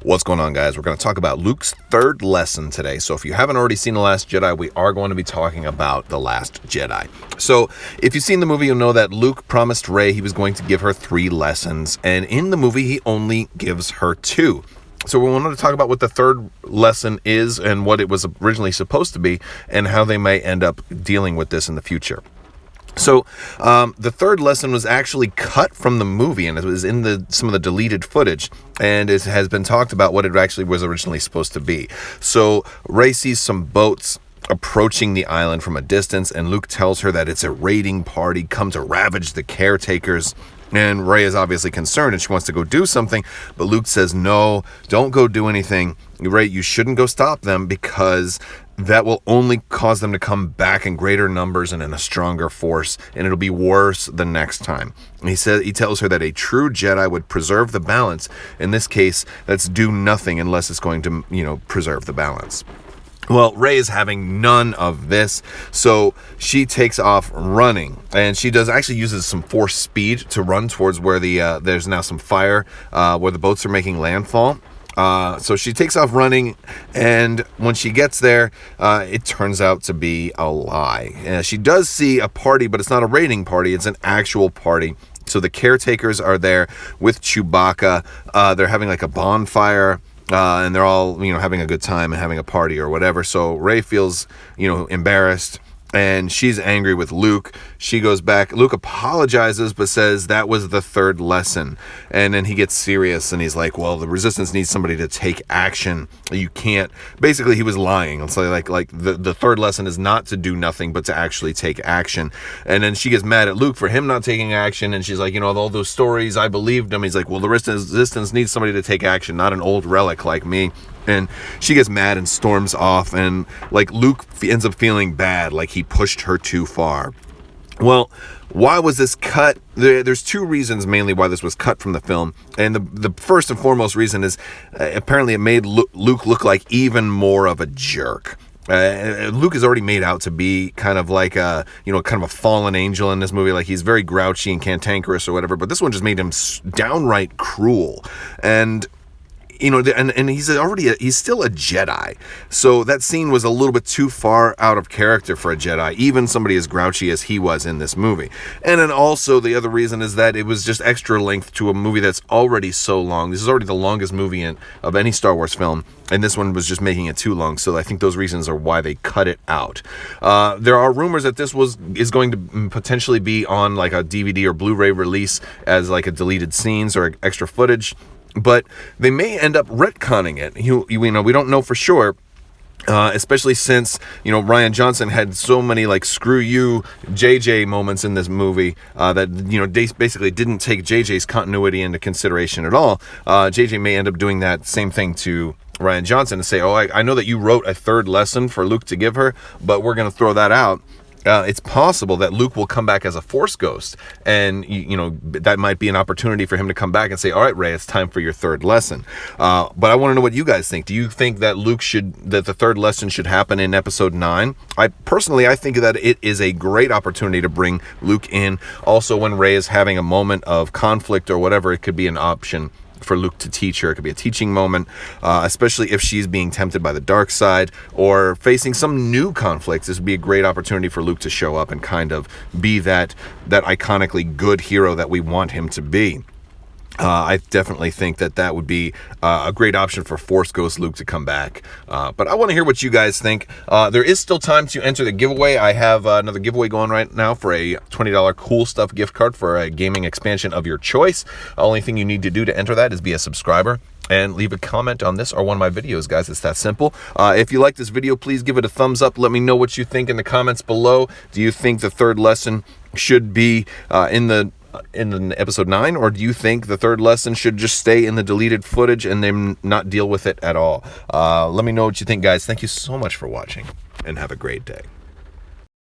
What's going on, guys? We're going to talk about Luke's third lesson today. So if you haven't already seen The Last Jedi, we are going to be talking about The Last Jedi. So if you've seen the movie, you'll know that Luke promised Rey he was going to give her 3 lessons. And in the movie, he only gives her 2. So we wanted to talk about what the third lesson is and what it was originally supposed to be and how they may end up dealing with this in the future. So the third lesson was actually cut from the movie, and it was in some of the deleted footage, and it has been talked about what it actually was originally supposed to be. So Rey sees some boats approaching the island from a distance, and Luke tells her that it's a raiding party come to ravage the caretakers. And Rey is obviously concerned and she wants to go do something, but Luke says, no, don't go do anything. Rey, you shouldn't go stop them because that will only cause them to come back in greater numbers and in a stronger force, and it'll be worse the next time. He tells her that a true Jedi would preserve the balance. In this case, that's do nothing unless it's going to, preserve the balance. Well, Rey is having none of this, so she takes off running, and she actually uses some force speed to run towards where there's now some fire, where the boats are making landfall. So she takes off running, and when she gets there, it turns out to be a lie. She does see a party, but it's not a raiding party, it's an actual party. So the caretakers are there with Chewbacca. They're having like a bonfire. And they're all, having a good time and having a party or whatever. So Rey feels, embarrassed, and she's angry with Luke. She goes back. Luke apologizes, but says that was the third lesson. And then he gets serious, and he's like, well, the Resistance needs somebody to take action. You can't. Basically, he was lying. It's like the third lesson is not to do nothing, but to actually take action. And then she gets mad at Luke for him not taking action, and she's like, all those stories, I believed him. He's like, well, the Resistance needs somebody to take action, not an old relic like me. And she gets mad and storms off, and Luke ends up feeling bad, like he pushed her too far. Well, why was this cut? There's 2 reasons mainly why this was cut from the film, and the first and foremost reason is apparently it made Luke look like even more of a jerk. Luke is already made out to be kind of like a fallen angel in this movie. Like, he's very grouchy and cantankerous or whatever, but this one just made him downright cruel. And and he's still a Jedi. So that scene was a little bit too far out of character for a Jedi, even somebody as grouchy as he was in this movie. And then also the other reason is that it was just extra length to a movie that's already so long. This is already the longest movie of any Star Wars film, and this one was just making it too long. So I think those reasons are why they cut it out. There are rumors that this is going to potentially be on like a DVD or Blu-ray release as like a deleted scenes or extra footage. But they may end up retconning it. We don't know for sure, especially since, Rian Johnson had so many screw you JJ moments in this movie that, they basically didn't take JJ's continuity into consideration at all. JJ may end up doing that same thing to Rian Johnson and say, I know that you wrote a third lesson for Luke to give her, but we're going to throw that out. It's possible that Luke will come back as a Force ghost, and that might be an opportunity for him to come back and say, all right, Rey, it's time for your third lesson. But I want to know what you guys think. Do you think that that the third lesson should happen in episode 9? I think that it is a great opportunity to bring Luke in. Also, when Rey is having a moment of conflict or whatever, it could be an option for Luke to teach her. It could be a teaching moment, especially if she's being tempted by the dark side or facing some new conflicts. This would be a great opportunity for Luke to show up and kind of be that iconically good hero that we want him to be. I definitely think that would be a great option for Force Ghost Luke to come back. But I want to hear what you guys think. There is still time to enter the giveaway. I have another giveaway going right now for a $20 Cool Stuff gift card for a gaming expansion of your choice. The only thing you need to do to enter that is be a subscriber and leave a comment on this or one of my videos, guys. It's that simple. If you like this video, please give it a thumbs up. Let me know what you think in the comments below. Do you think the third lesson should be in episode 9, or do you think the third lesson should just stay in the deleted footage and then not deal with it at all? Let me know what you think, guys. Thank you so much for watching, and have a great day.